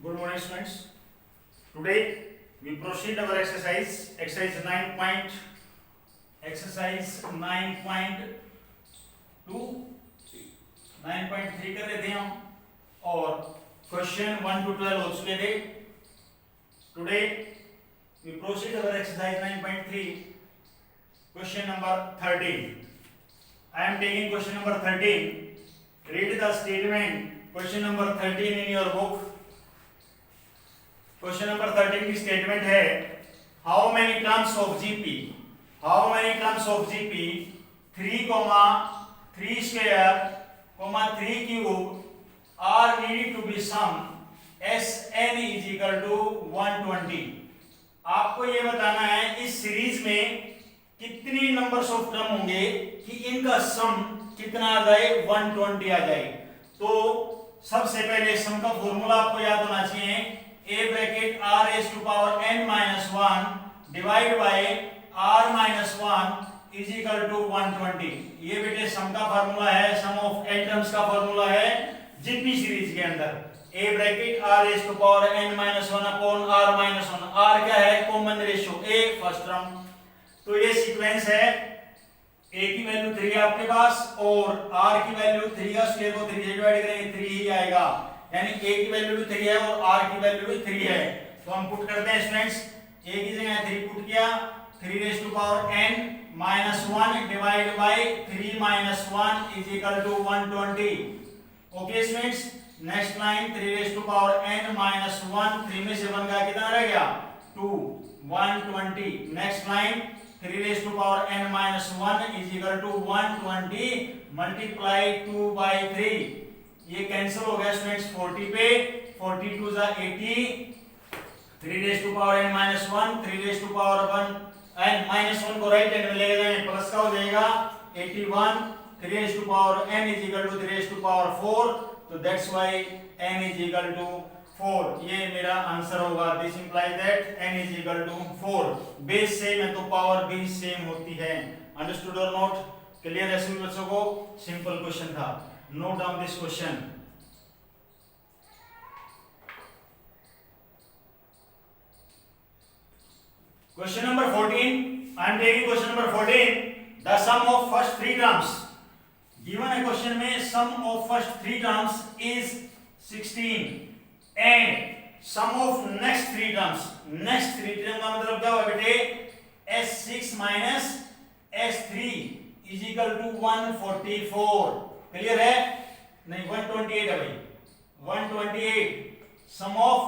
Good morning, students. Today we proceed our exercise 9.3 कर रहे थे हम और क्वेश्चन 1 to 12 हो चुके थे. Today we proceed our exercise 9.3 question number 13. I am taking question number 13. Read the statement question number 13 in your book. Question number 13 की statement है how many terms of GP 3, 3 square, 3 cube are needed to be sum Sn is equal to 120. आपको ये बताना है इस series में कितनी numbers of term होंगे कि इनका सम कितना आ जाए 120 आ जाए. तो सबसे पहले सम का फॉर्मूला आपको याद होना चाहिए a bracket r raised to power n minus 1 divided by r minus 1 is equal to 120. ये बेटे सम का फार्मूला है, सम ऑफ n टर्म्स का फार्मूला है जीपी सीरीज के अंदर. a bracket r raised to power n minus 1 upon r minus 1. r क्या है? Common ratio a first term. तो ये सीक्वेंस है a की वैल्यू 3 है आपके पास और r की वैल्यू 3 का स्क्वायर को 3 से डिवाइड करेंगे 3 ही आएगा, यानी a की वैल्यू भी 3 है और r की वैल्यू भी 3 है. तो हम पुट करते हैं स्टूडेंट्स, a की जगह 3 पुट किया, 3 raised to power n minus 1 divided by 3 minus 1 is equal to 120. Okay students, next line 3 raised to power n minus 1, 3 में से 1 का कितना रह गया 2, 120. Next line 3 raised to power n minus 1 is equal to 120 multiply 2 by 3. ये cancel हो गया students 40 पे, 42 जा 80, 3 raised to power n minus 1, 3 raised to power 1 n minus 1 को राइट हैंड में ले जाएंगे, प्लस का हो जाएगा 81, 3 raised to power n is equal to 3 raised to power 4. तो that's why n is equal to 4. ये मेरा आंसर होगा. This implies that n is equal to 4. Base same है तो पावर भी सेम होती है. अंडरस्टूड और नोट? क्लियर है सभी बच्चों को? सिंपल क्वेश्चन था. Note down this question. Question number 14. I am taking question number 14. The sum of first three terms. Given a question में sum of first three terms is 16 and sum of next three terms. Next three terms का मतलब क्या हुआ बेटे? S6 minus S3 is equal to 144. Clear है? नहीं 128 है भाई, 128. Sum of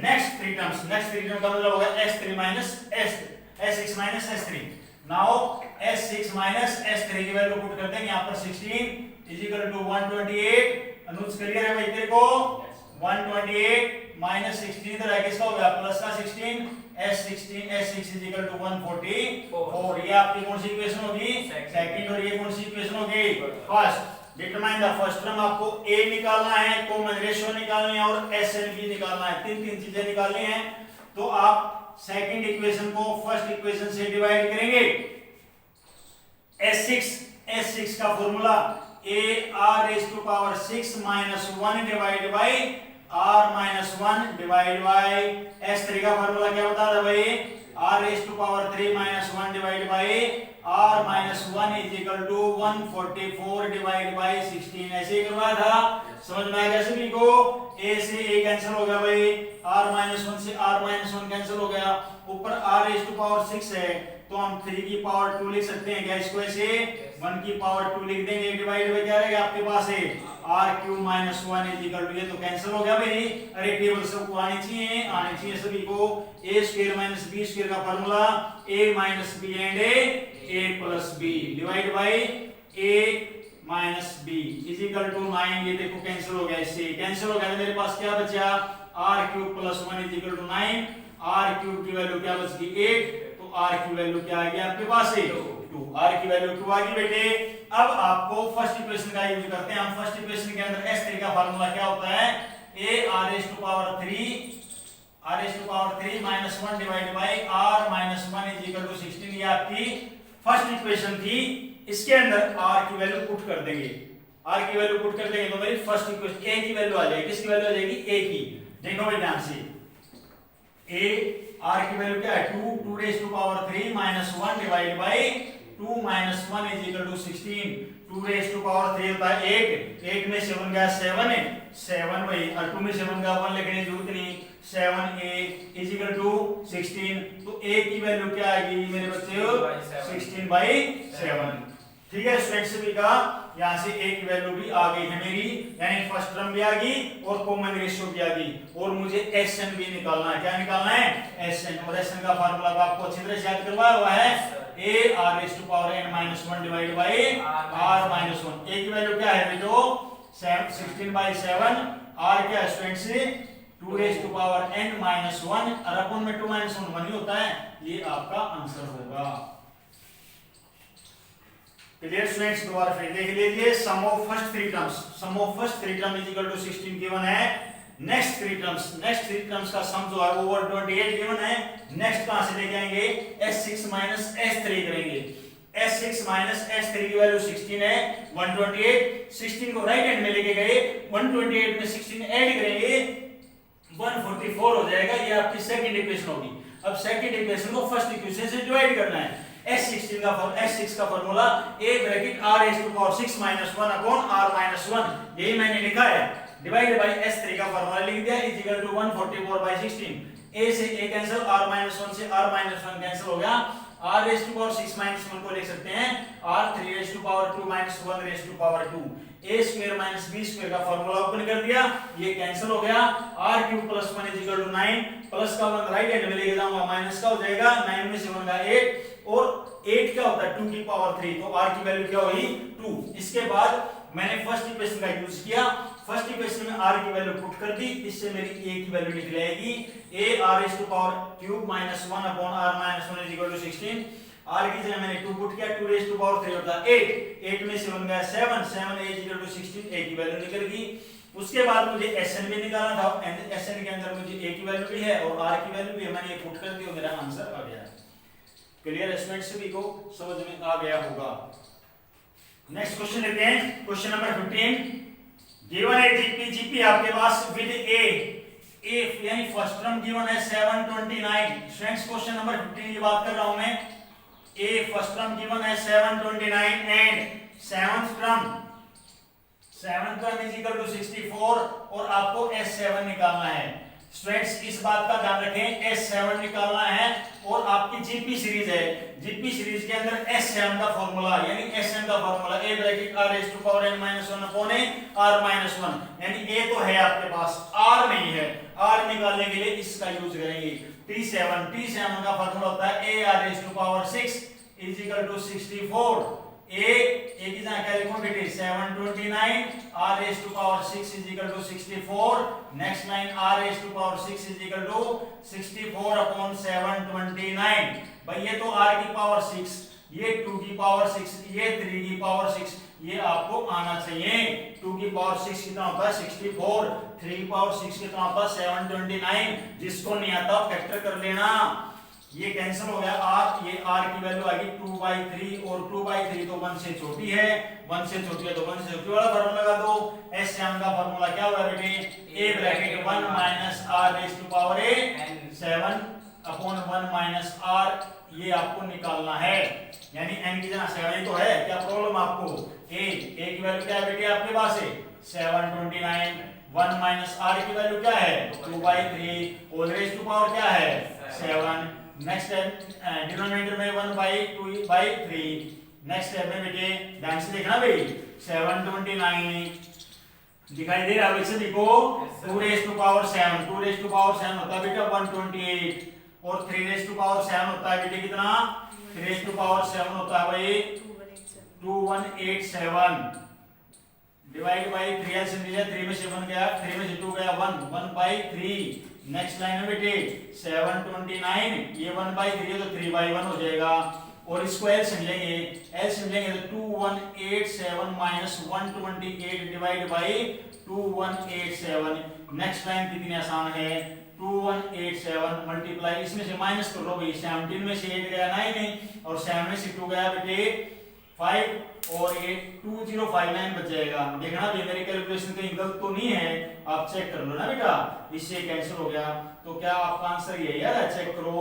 next three terms, next three term का मतलब होगा S3 minus S6 minus S3. Now S6 minus S3 की वैल्यू पुट कर देंगे यहाँ पर 16 is equal to 128. Anuj clear है भाई तेरे को? 128 minus 16 इधर आगे किसका हो गया प्लस का 16, S6 is equal to 144. ये आपकी कौन सी इक्वेशन होगी? सेकंड. और ये कौन सी इक्वेशन होगी? First. Determine the first term. आपको a निकालना है, कॉमन रेशियो निकालनी है और Sn भी निकालना है. तीन चीजें निकालनी है. तो आप सेकंड इक्वेशन को फर्स्ट इक्वेशन से डिवाइड करेंगे. S6 का formula a r raised to power 6 minus 1 divided by r minus 1 divided by S3 का फॉर्मूला क्या बता रहा भाई? r raised to power 3 minus 1 divided by r minus 1 is equal to 144 divided by 16. ऐसे ही करवाया था. समझ में आ गया सभी को? a से a कैंसिल हो गया भाई, r minus 1 से r minus 1 कैंसिल हो गया. ऊपर r raised to power 6 है तो हम 3 की पावर 2 लिख सकते हैं क्या? इसको ऐसे 1 की पावर 2 लिख देंगे. डिवाइड बाय क्या रहेगा आपके पास है r cube minus 1 is equal to, ये तो कैंसिल हो गया भाई. अरे टेबल सबको आनी चाहिए सभी को. a square minus b square का formula a minus b and a plus b divide by a minus b is equal to 9. ये देखो कैंसिल हो गया, इससे कैंसिल हो गया. मेरे पास क्या बचा? r cube plus 1 is equal to 9. r cube की वैल्यू क्या बच गई? 8. तो r की वैल्यू क्या आ गया आपके पास है? 2. r की वैल्यू 2 आ गई बेटे. अब आपको फर्स्ट इक्वेशन का यूज करते हैं. हम फर्स्ट इक्वेशन के अंदर S3 का फार्मूला क्या होता है? a r raised to power 3 minus 1 divided by r minus 1 is equal to 16. ये आपकी फर्स्ट इक्वेशन थी. इसके अंदर r की वैल्यू पुट कर देंगे. r की वैल्यू पुट कर देंगे तो मेरी फर्स्ट इक्वेशन a की वैल्यू आ जाएगी. किसकी वैल्यू आ जाएगी? a की. देखो भाई ध्यान से, ए आर की वैल्यू क्या है 2, 2 raise to power 3 minus 1 divide by 2 minus 1 is equal to 16। 2 raise to power 3 होता है 8, 8 में 7 गया 7 है, 7 भाई, और 2 में 7 गया 1 लिखने की जरूरत नहीं, 7a इज इक्वल टू 16। तो a की वैल्यू क्या आएगी मेरे बच्चे 16/7। ठीक है स्टूडेंट सभी का, यहाँ से a की वैल्यू भी आ गई है मेरी, यानी फर्स्ट टर्म भी आ गई और कॉमन रेशियो भी आ गई, और मुझे SN भी निकालना है। क्या निकालना है? SN। और SN का फार्मूला आपको अच्छी तरह से याद करवाया हुआ है, a r raised to power n-1 divide by r minus 1। a की वैल्यू क्या है बेटो 16/7, r क्या है स्टूडेंट से 2 raised to power n-1 और अपन में 2 - 1 1 ही होता है, ये आपका आंसर होगा। क्लियर स्टूडेंट्स, दोबारा फिर देख लीजिए, sum of first three terms, sum of first three term is equal to 16 given है। नेक्स्ट थ्री टर्म्स का सम जो है वो 28 गिवन है। नेक्स्ट कहां से लेके आएंगे? s6 माइनस s3 करेंगे। s6 माइनस s3 की वैल्यू 16 है, 128, 16 को राइट हैंड में लेके गए, 128 में 16 ऐड करेंगे 144 हो जाएगा, ये आपकी सेकंड इक्वेशन होगी। अब सेकंड इक्वेशन को फर्स्ट इक्वेशन से डिवाइड करना है। S6 का formula a bracket r raised to power 6 minus 1 upon r minus 1, यही मैंने लिखा है, डिवाइड बाय S3 का फॉर्मूला लिख दिया इज इक्वल टू 144/16। a से a कैंसिल, r minus 1 से r minus 1 कैंसिल हो गया, r raised to power 6 minus 1 को लिख सकते हैं r 3 raised to power 2 minus 1 raised to power 2। a square minus b square का फॉर्मूला ओपन कर दिया, ये कैंसिल हो गया, r cube plus 1 is equal to 9, plus का 1 राइट हैंड में लेके जाऊंगा, माइनस का हो जाएगा, 9 में से 1 का 8, और 8 क्या होता है 2 की पावर 3, तो r की वैल्यू क्या हुई 2। इसके बाद मैंने फर्स्ट इक्वेशन का यूज किया, फर्स्ट इक्वेशन में r की वैल्यू पुट कर दी, इससे मेरी a की वैल्यू निकल आएगी a r raised to power cube minus 1 upon r minus 1 is equal to 16। r की जगह मैंने 2 पुट किया, 2 raised to power 3 होता है 8, 8 में से 1 गया 7, 7 is equal to 16, a की वैल्यू निकल गई। उसके बाद मुझे SN भी निकालना था, SN के अंदर मुझे a की वैल्यू भी है और r की वैल्यू भी है, मैंने ये पुट कर दी और मेरा आंसर आ गया। क्लियर स्टूडेंट, सभी को समझ में आ गया होगा। नेक्स्ट क्वेश्चन लेते हैं, क्वेश्चन नंबर 15। गिवन है जीपी आपके पास विद ए यानी फर्स्ट टर्म गिवन है 729। स्टूडेंट्स क्वेश्चन नंबर 15 की बात कर रहा हूं मैं, ए फर्स्ट टर्म गिवन है 729 and seventh term is equal to 64 और आपको S7 निकालना है। स्टूडेंट्स इस बात का ध्यान रखें, S7 निकालना है और आपकी जीपी सीरीज है, जीपी सीरीज के अंदर S7 का फॉर्मूला यानी SN का formula a bracket r raised to power n-1 upon r minus 1, यानी a तो है आपके पास, r नहीं है, r निकालने के लिए इसका यूज करेंगे T7 का फॉर्मूला होता है a r raised to power 6 is equal to 64। a की जगह क्या लिखूं बेटे 729, r raised to power 6 is equal to 64, next line r raised to power 6 is equal to 64 upon 729। भाई ये तो r की पावर 6, ये 2 की पावर 6, ये 3 की पावर 6, ये आपको आना चाहिए। 2 की पावर 6 कितना होता है 64, 3 की पावर 6 कितना होता है 729, जिसको नहीं आता फैक्टर कर लेना, ये कैंसिल हो गया r, ये r की वैल्यू आ गई 2/3 और 2/3 तो 1 से छोटी है, 1 से छोटी है तो 1 से छोटी वाला फार्मूला लगा दो। S7 का फार्मूला क्या हुआ बेटे a bracket 1 minus r raised to power a 7 upon 1 minus r, ये आपको निकालना है, यानी n की जगह 7 तो है, क्या प्रॉब्लम आपको a की वैल्यू क्या है बेटे आपके पास है 729, 1 माइनस r की वैल्यू क्या है 2/3 और raised to power क्या है 7, नेक्स्ट डिनोमिनेटर में 1/2/3, नेक्स्ट स्टेप में बेटे ध्यान से देखना भाई 729 दिखाई दे रहा है वैसे देखो 2 raised to power 7, 2 raised to power 7 होता है बेटा 128 और 3 raised to power 7 होता है बेटे कितना 3 raised to power 7 होता है भाई 2187 डिवाइड बाय 3 से मिला 3 में से 1 गया, 3 में से 2 गया 1/3। नेक्स्ट लाइन में बेटे 729, ये 1/3 है तो 3/1 हो जाएगा और इसको एलसीएम लेंगे तो 2187 minus 128 divide by 2187। Next line कितनी आसान है 2187 मल्टीप्लाई, इसमें से माइनस कर लो भाई, 17 में से 8 गया 9 और 7 में से 2 गया बेटे 5 और ये 2059 बच जाएगा। देखना भी मेरी कैलकुलेशन कहीं गलत तो नहीं है, आप चेक कर लो ना बेटा। इससे कैंसिल हो गया तो क्या आपका आंसर यही है? चेक करो,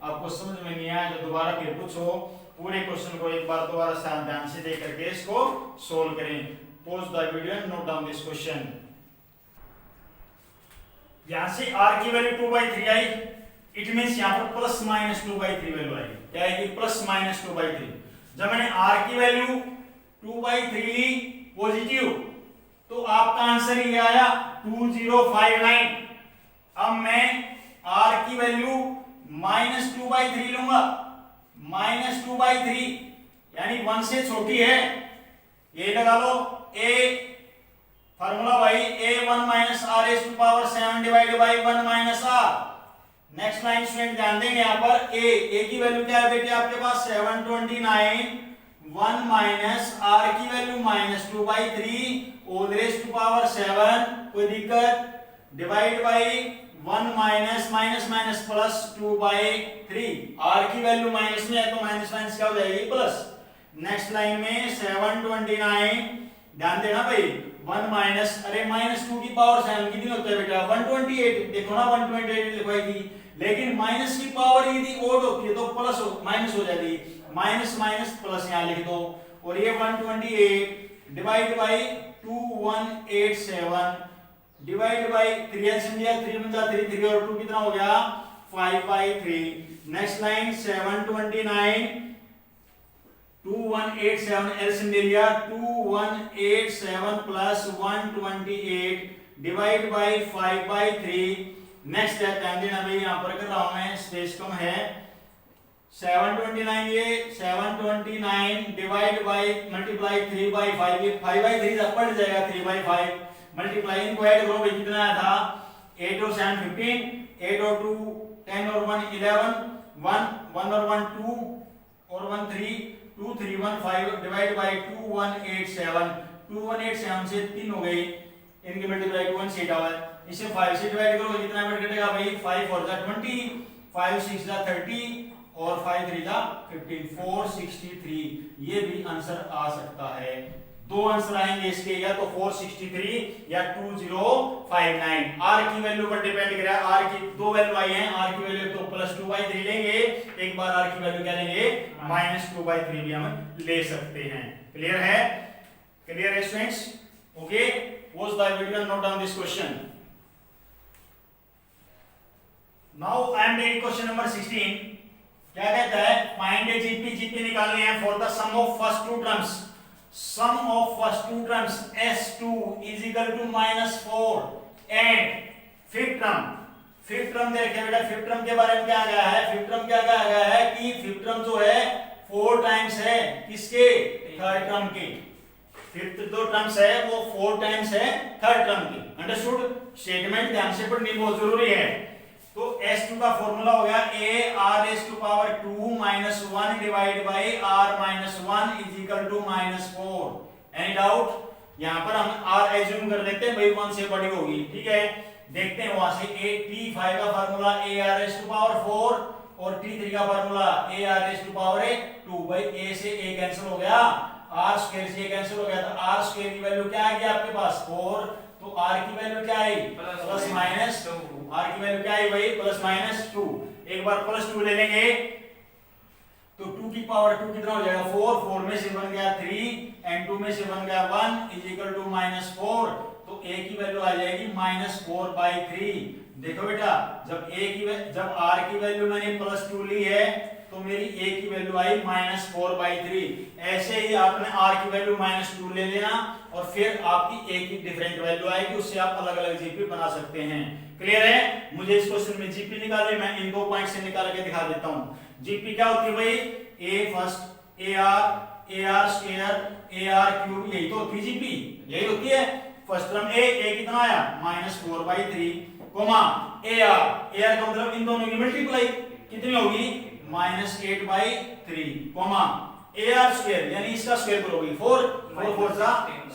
आपको समझ में नहीं आया तो दोबारा फिर पूछो। पूरे क्वेश्चन को एक बार दोबारा ध्यान से देख करके इसको सोल्व करें। Pause the video and note down this question. यहां से r की वैल्यू 2/3 आई, इट मींस यहां पर प्लस माइनस 2/3 वैल्यू आएगी। क्या आएगी? Plus minus 2/3। जब मैंने r की वैल्यू 2/3 ली पॉजिटिव तो आपका आंसर ही आया 2059। अब मैं r की वैल्यू माइनस 2/3 लूंगा, माइनस 2/3 यानी 1 से छोटी है, ये लगा लो a फार्मूला भाई a1 minus r raise to power 7 divided by 1 minus r। Next line student ध्यान देंगे यहां पर a की वैल्यू क्या है बेटे आपके पास? 729, 1 माइनस r की value minus 2/3 whole raise to power 7, कोई दिक्कत, divide by 1 minus minus minus plus 2/3। r की वैल्यू माइनस में है तो माइनस माइनस क्या हो जाएगी? प्लस। नेक्स्ट लाइन में 729, ध्यान देना भाई, 1 माइनस, अरे माइनस 2 की पावर 7 कितनी होता है बेटा? 128। देखो ना 128 लिखवाई थी, लेकिन माइनस की पावर यदि ओड होती है तो प्लस माइनस हो जाती है, माइनस माइनस प्लस यहां लिख दो। और ये 128 divide by 2187 divide by 3 LCM लिया, 3 × 3 3 और 2 कितना हो गया? 5/3। नेक्स्ट लाइन 729, 2187 एलसीएम ले लिया, 2187 प्लस 128 डिवाइड बाय 5/3। नेक्स्ट है, ध्यान देना भाई यहां पर कर रहा हूं मैं, स्पेस कम है। 729 ये 729 डिवाइड बाय मल्टीप्लाई 3/5, ये 5/3 पड़ जाएगा, 3/5 मल्टीप्लाई, इनको ऐड करो भाई, कितना आया था? 8 और 7 15, 8 और 2 10 और 1 11, 1 और 1 2 और 1 3, 2 3 1 5 डिवाइड बाय 2187, 2187 से 3 हो गई, इनकी मल्टीप्लाई 1 से हटा हुआ है, इसे 5 से डिवाइड करो, कितना मिनट कटेगा भाई? 5 4 जा 20, 5 6 जा 30 और 5 3 जा 15, 463। ये भी आंसर आ सकता है। दो आंसर आएंगे इसके, या तो 463 या 2059। r की वैल्यू पर डिपेंड करेगा, r की दो वैल्यू आई हैं, r की वैल्यू तो प्लस 2/3 लेंगे, एक बार r की वैल्यू क्या लेंगे? माइनस 2/3 भी हम ले सकते हैं। क्लियर है? क्लियर है students? Okay, pause the video, note down this question. Now I am taking question number 16। क्या कहता है? फाइंड ए जीपी, जीपी निकालने हैं for the sum of first two terms, sum of first two terms s2 is equal to -4 and fifth term, fifth term देखे बेटा, fifth term के बारे में क्या गया है? फिफ्थ टर्म क्या कहा गया है कि फिफ्थ टर्म जो है 4 टाइम्स है, किसके? थर्ड टर्म के। फिफ्थ जो टर्म्स है वो 4 टाइम्स है थर्ड टर्म की। अंडरस्टूड? स्टेटमेंट ध्यान से पढ़नी बहुत जरूरी है। तो s2 का फॉर्मूला हो गया a r raised to power 2 minus 1 divided by r minus 1 is equal to -4। Any doubt? यहां पर हम r एज्यूम कर लेते हैं भाई 1 से बड़ी होगी, ठीक है। देखते हैं वहां से a t5 का formula a r raised to power 4 और t3 का formula a r raised to power 2। भाई a से a कैंसिल हो गया, r स्क्वायर से a कैंसिल हो गया, तो r स्क्वायर की वैल्यू क्या आएगी आपके पास? 4। तो r की वैल्यू क्या आई? Plus minus 2। r की वैल्यू क्या आई भाई? Plus minus 2। एक बार प्लस 2 ले लेंगे तो 2 की पावर 2 कितना हो जाएगा? 4, 4 में से बन गया 3 एंड 2 में से बन गया 1 इज इक्वल टू -4। तो a की वैल्यू आ जाएगी -4/3। देखो बेटा, जब r की वैल्यू मैंने +2 ली है तो मेरी a की वैल्यू आई -4/3। ऐसे ही आपने r की वैल्यू -2 ले लेना और फिर आपकी a की डिफरेंट वैल्यू आएगी, उससे आप अलग अलग जीपी बना सकते हैं। क्लियर है? मुझे इस क्वेश्चन में जीपी निकाले, मैं इन 2 पॉइंट से निकाल के दिखा देता हूं। जीपी क्या होती है भाई? a first ar square ar cube, यही तो होती है जीपी, यही होती है। फर्स्ट टर्म a कितना आया? -4/3 कोमा ar का मतलब इन दोनों की मल्टीप्लाई कितनी होगी? -8/3 कोमा ar स्क्वायर यानी इसका स्क्वायर करोगे 4 4 जा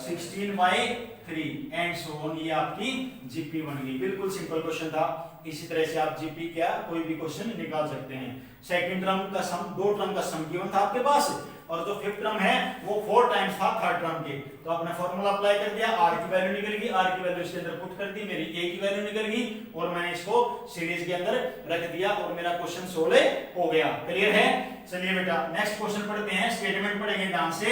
16/3 एंड सो ऑन। ये आपकी जीपी बन गई। बिल्कुल सिंपल क्वेश्चन था। इसी तरह से आप जीपी क्या कोई भी क्वेश्चन निकाल सकते हैं। सेकंड टर्म का सम, दो टर्म का सम गिवन था आपके पास, और जो फिफ्थ टर्म है वो 4 टाइम्स था थर्ड टर्म के। तो आपने फॉर्मूला अप्लाई कर दिया, आर की वैल्यू निकल गई, आर की वैल्यू इसके अंदर पुट कर दी, मेरी ए की वैल्यू निकल गई और मैंने इसको सीरीज के अंदर रख दिया और मेरा क्वेश्चन सोल्व हो गया। क्लियर है? चलिए बेटा नेक्स्ट क्वेश्चन पढ़ते हैं, स्टेटमेंट पढ़ेंगे ध्यान से।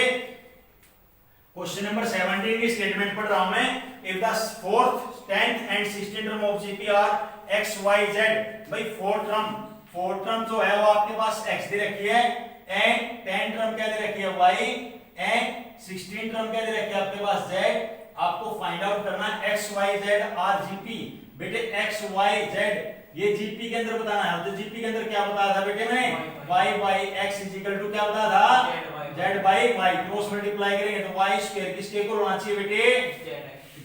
क्वेश्चन नंबर 17 की स्टेटमेंट पढ़ रहा हूं मैं। If the 4th 10th and 16th term of GP are X Y Z, भाई फोर्थ टर्म जो है वो आपके पास x दे रखी है एंड 10 टर्म क्या दे रखी है y एंड 16 टर्म क्या दे रखी है आपके पास z। आपको फाइंड आउट करना है x y z are GP. बेटे x y z ये जीपी के अंदर बताना है। तो जीपी के अंदर क्या बताया था बेटे मैंने, y by x क्या बताया था, z by y। Cross multiply करेंगे तो y स्क्वायर किसके इक्वल होना चाहिए बेटे,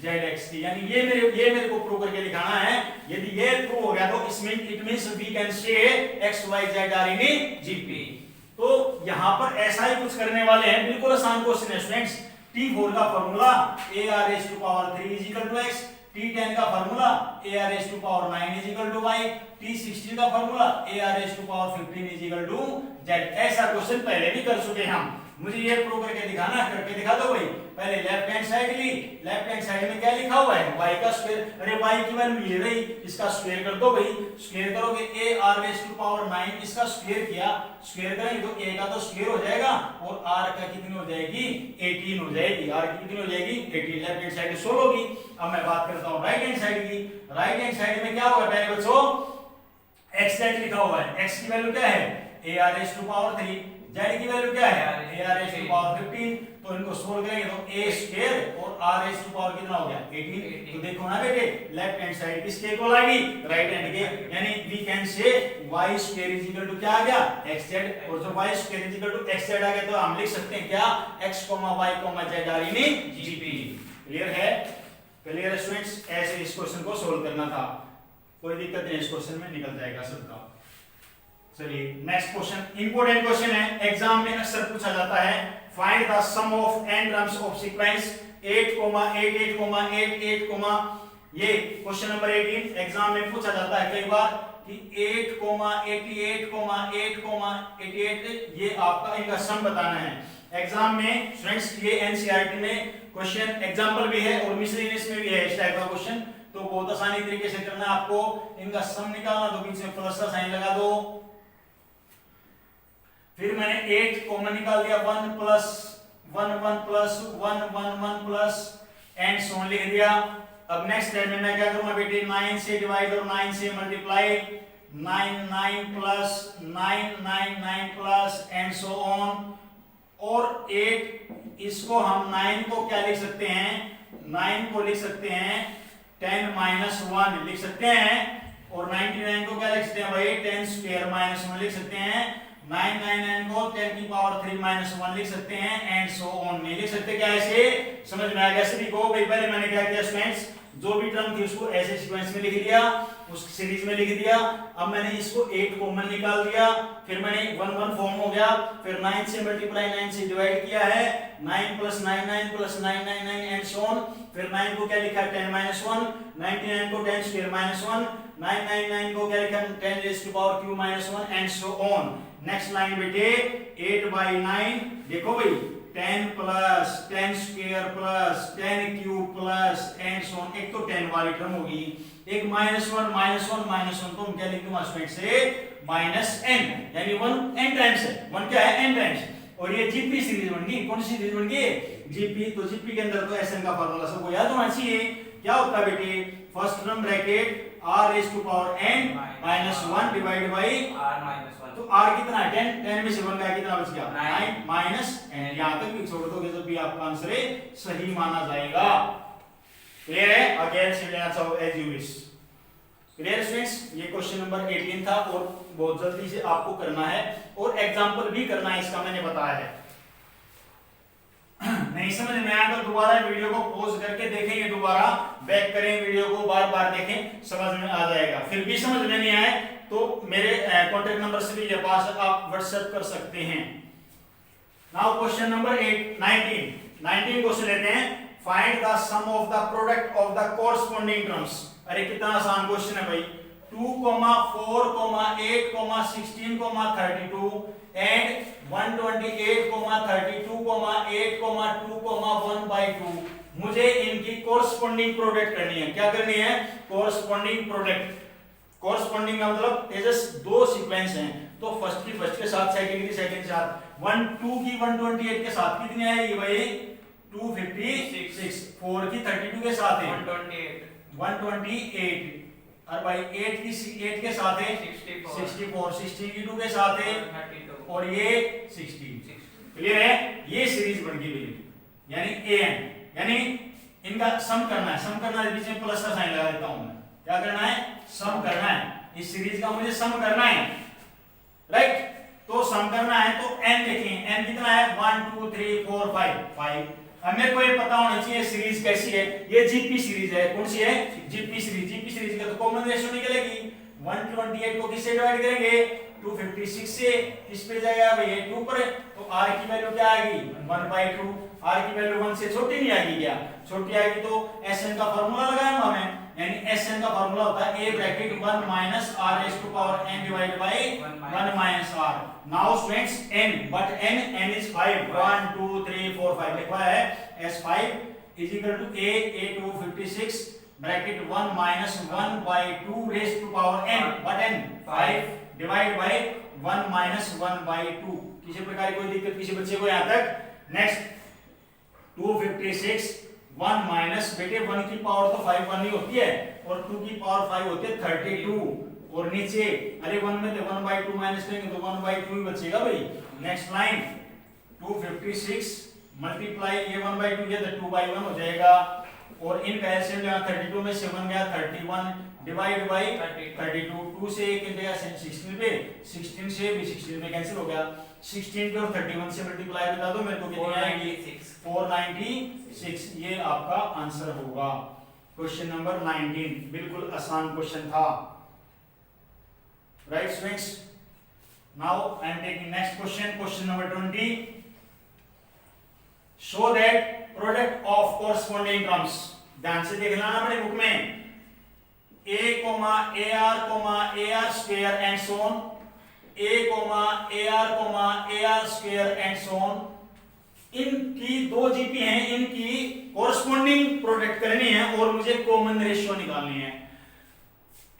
zx की। यानी ये मेरे को प्रूव करके दिखाना है। यदि ये प्रूव हो गया तो it means we can say x y z are in GP. तो यहां पर ऐसा ही कुछ करने वाले हैं, बिल्कुल आसान क्वेश्चन है स्टूडेंट्स। t4 का फार्मूला ar⁴ x, t10 का फार्मूला ar⁴ 9 y, t16 का फार्मूला ar⁴ z। ऐसा क्वेश्चन पहले भी कर चुके हम। मुझे ये प्रूव करके दिखाना, करके दिखा दो भाई। पहले लेफ्ट हैंड साइड ली, लेफ्ट हैंड साइड में क्या लिखा हुआ है, y का स्क्वायर। अरे y की वैल्यू ये रही, इसका स्क्वायर कर दो भाई। स्क्वायर करोगे ar⁴ 9, इसका स्क्वायर किया, स्क्वायर करेंगे तो a का तो स्क्वायर हो जाएगा और r का कितनी हो जाएगी, 18 हो जाएगी। r की कितनी हो जाएगी, 18। लेफ्ट हैंड साइड सोल्व होगी। अब मैं बात करता हूं राइट हैंड साइड की। राइट हैंड साइड में क्या होगा पहले बच्चों, x लिखा हुआ है, x की वैल्यू क्या है ar⁴ 3, z की वैल्यू क्या है ar⁴ 15। तो इनको सोल्व करेंगे तो a स्क्वायर और r⁴ कितना हो गया, 18। तो देखो ना बेटे लेफ्ट हैंड साइड किसके इक्वल आ गई, राइट हैंड के। यानी we can say y square क्या आ गया, xz। और जब y स्क्वायर xz आ गया तो हम लिख सकते हैं क्या, x, y, z are in GP. Clear है? क्लियर है स्टूडेंट्स? ऐसे इस क्वेश्चन को सोल्व करना था, कोई दिक्कत नहीं, इस क्वेश्चन में निकल जाएगा सबका। चलिए नेक्स्ट क्वेश्चन, इंपॉर्टेंट क्वेश्चन है, एग्जाम में अक्सर पूछा जाता है। Find the sum of n terms of sequence 8, 8, 8, 8, ये क्वेश्चन नंबर 18 एग्जाम में पूछा जाता है कई बार कि 8, 88, 88 ये आपका इनका सम बताना है। एग्जाम में स्टूडेंट्स ये एनसीईआरटी में क्वेश्चन एग्जांपल भी है और मिसलेनियस में भी है इस टाइप का क्वेश्चन। तो बहुत आसानी तरीके से करना है आपको। इनका सम निकालना तो बीच में प्लस का साइन लगा दो। फिर मैंने 8 कॉमन निकाल दिया, 1 plus 1 1 plus 1 1 1 plus and so on लिख दिया। अब नेक्स्ट स्टेप में मैं क्या करूंगा बेटे, 9 से डिवाइड और 9 से multiply, 9 9 plus 9 9 9 plus and so on. और 8 इसको हम 9 को क्या लिख सकते हैं, 9 को लिख सकते हैं 10 माइनस 1 लिख सकते हैं। और 99 को क्या लिख सकते हैं भाई, 10 स्क्वायर माइनस 1 लिख सकते हैं। 999 को 10 की पावर 3 माइनस 1 लिख सकते हैं एंड सो ऑन। नहीं लिख सकते क्या ऐसे, समझ में आ गया सभी को? भाई पहले मैंने क्या किया स्टूडेंट्स, जो भी टर्म थी उसको ऐसे सीक्वेंस में लिख दिया, उस सीरीज में लिख दिया। अब मैंने इसको 8 कॉमन निकाल दिया, फिर मैंने 1 1 फॉर्म हो गया, फिर 9 से मल्टीप्लाई 9 से डिवाइड किया है, 9 plus 9 9 plus 9 9 9 and so on. फिर 9 को क्या लिखा, 10 माइनस 1, 99 को 10 स्क्वायर माइनस 1, 999 को क्या लिखा, 10 raise to power Q minus 1 and so on. Next line बेटे 8/9, देखो भाई 10 plus 10 square plus 10 cube plus and so on. एक तो 10 वाली टर्म होगी, एक माइनस 1 माइनस 1 माइनस 1, तो हम क्या लिखेंगे स्टूडेंट से माइनस n, यानी 1 n टाइम्स है, 1 क्या है n टाइम्स। और ये जीपी सीरीज बन गई, कौन सी सीरीज बन गई, जीपी। तो जीपी के अंदर तो एसएन का फार्मूला सबको याद होना चाहिए। क्या होता है बेटे, first term bracket r raise to power n minus 1 divide by r minus 1। तो r कितना है 10, 10 में से 1 गया, कितना बच गया 9 माइनस n। यहां तक भी छोड़ दोगे तो भी आपका आंसर सही माना जाएगा। क्लियर है? अगेन से लेना चाहो as you wish. Clear students? ये क्वेश्चन नंबर 18 था और बहुत जल्दी से आपको करना है और एग्जांपल भी करना है, इसका मैंने बताया है। नहीं समझ में आया तो दोबारा वीडियो को पॉज करके देखेंगे, दोबारा बैक करें वीडियो को, बार बार देखें, समझ में आ जाएगा। फिर भी समझ में नहीं आए तो मेरे कॉन्टेक्ट नंबर से भी ये पास आप व्हाट्सएप कर सकते हैं। नाउ क्वेश्चन नंबर 19 क्वेश्चन लेते हैं। Find the sum of the product of the corresponding terms. अरे कितना आसान क्वेश्चन है भाई। 2, 4, 8, 16, 32 and 128, 32, 8, 2, 1/2 मुझे इनकी कोरस्पोंडिंग प्रोडक्ट करनी है। क्या करनी है? Corresponding product. कोरस्पोंडिंग का मतलब तेजस दो सीक्वेंस हैं, तो फर्स्ट की फर्स्ट के साथ, सेकंड की सेकंड के साथ, 1 2 की 128 के साथ कितनी आएगी भाई? 256। 4 की 32 के साथ है 128 और भाई 8 के साथ है 64, 62 के साथ है 32 और ये 60। क्लियर है? ये सीरीज बन गई भाई, यानी an, यानी इनका सम करना है। सम करना है, बीच में प्लस का साइन लगा देता हूं मैं। क्या करना है? सम करना है। इस सीरीज का मुझे सम करना है, राइट? तो सम करना है तो n देखें, n कितना है? 1 2 3 4 5। अब मेरे को ये पता होना चाहिए सीरीज कैसी है। ये जीपी सीरीज है। कौन सी है? GP series. जीपी सीरीज का तो कॉमन रेशियो निकलेगी। 128 को किससे डिवाइड करेंगे? 256 से। इस पे जाएगा भाई 2 पर, तो r की वैल्यू क्या आएगी? 1/2। r की वैल्यू 1 से छोटी नहीं आएगी क्या? छोटी आएगी तो Sn का फार्मूला लगाएंगे हमें, यानी Sn का फार्मूला होता है a bracket 1 minus r raise to power n divided by 1 minus r। Now students n, but n is 5। 1 2 3 4 5 लिखा है। S5 is equal to a 256 bracket 1 minus 1/2 raise to power n, but n 5 divide by 1 minus 1/2। किसी प्रकार की कोई दिक्कत किसी बच्चे को यहां तक? नेक्स्ट 256 1 माइनस, बेटे 1 की पावर तो 5 1 ही होती है और 2 की पावर 5 होती है 32, और नीचे अरे 1 में 1/2 माइनस करेंगे तो 1/2 ही बचेगा भाई। नेक्स्ट लाइन 256 मल्टीप्लाई ये 1/2 किया तो 2/1 हो जाएगा, और इनका एलसीएम लेना 32 में से 1 गया 31 डिवाइड बाय 32। 2 से 1 गया 16 पे, 16 से भी 16 पे कैंसिल हो गया। 16 पे और 31 से मल्टीप्लाई बता दो मेरे को कितनी आएगी? 496। ये आपका आंसर होगा। क्वेश्चन नंबर 19 बिल्कुल आसान क्वेश्चन था, right students? Now I am taking next question, question number 20। Show that product of corresponding terms. ध्यान से देख लेना अपने बुक में, a, ar square and so on, a, ar square and so on। इनकी दो जीपी हैं, इनकी कोरस्पोंडिंग प्रोडक्ट करनी है और मुझे कॉमन रेशियो निकालनी है।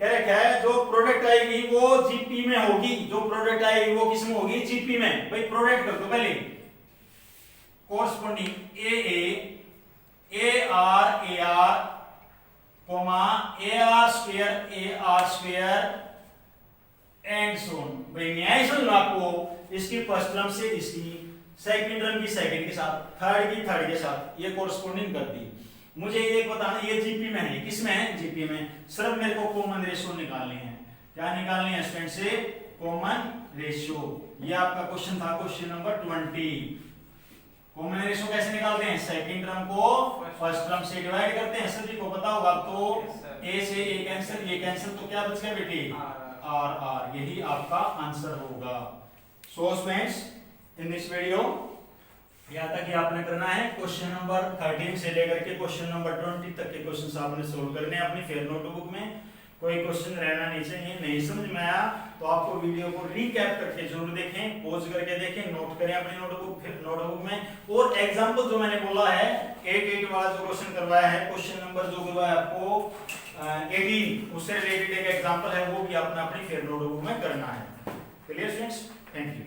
कह रखा है जो प्रोडक्ट आएगी वो जीपी में होगी, जो प्रोडक्ट आएगी वो किस में होगी? जीपी में। भाई प्रोडक्ट कर दो पहले। Corresponding ar square and so on. भाई न्याय समझ आपको, इसकी फर्स्ट टर्म से इसकी, सेकंड टर्म की सेकंड के साथ, थर्ड की थर्ड के साथ, ये कोरस्पोंडिंग कर दी। मुझे ये बताना ये जीपी में है, किस में है? जीपी में। सिर्फ मेरे को कॉमन रेशियो निकालनी है। क्या निकालनी है स्टूडेंट से? Common ratio. ये आपका क्वेश्चन था, क्वेश्चन नंबर 20। कॉमन रेशियो कैसे निकालते हैं? सेकंड टर्म को फर्स्ट टर्म से डिवाइड करते हैं। सभी को पता होगा तो a से a कैंसिल, ये कैंसिल, तो क्या बच गया बेटी? r। यही आपका आंसर होगा। So students in this video यहाँ तक ही आपने करना है। क्वेश्चन नंबर 13 से लेकर के क्वेश्चन नंबर 20 तक के क्वेश्चंस आपने सोल्व करने हैं अपनी फेयर नोटबुक में। कोई क्वेश्चन रहना नहीं चाहिए। नहीं समझ में आया तो आपको वीडियो को रिकैप करके जरूर देखें, पॉज करके देखें, नोट करें अपनी नोटबुक में। और एग्जांपल जो मैंने बोला है 8 वाला जो क्वेश्चन करवाया है, क्वेश्चन नंबर जो करवाया आपको 18, उससे रिलेटेड एक एग्जांपल है, वो भी आपने अपनी फेयर नोटबुक में करना है। Clear students? Thank you.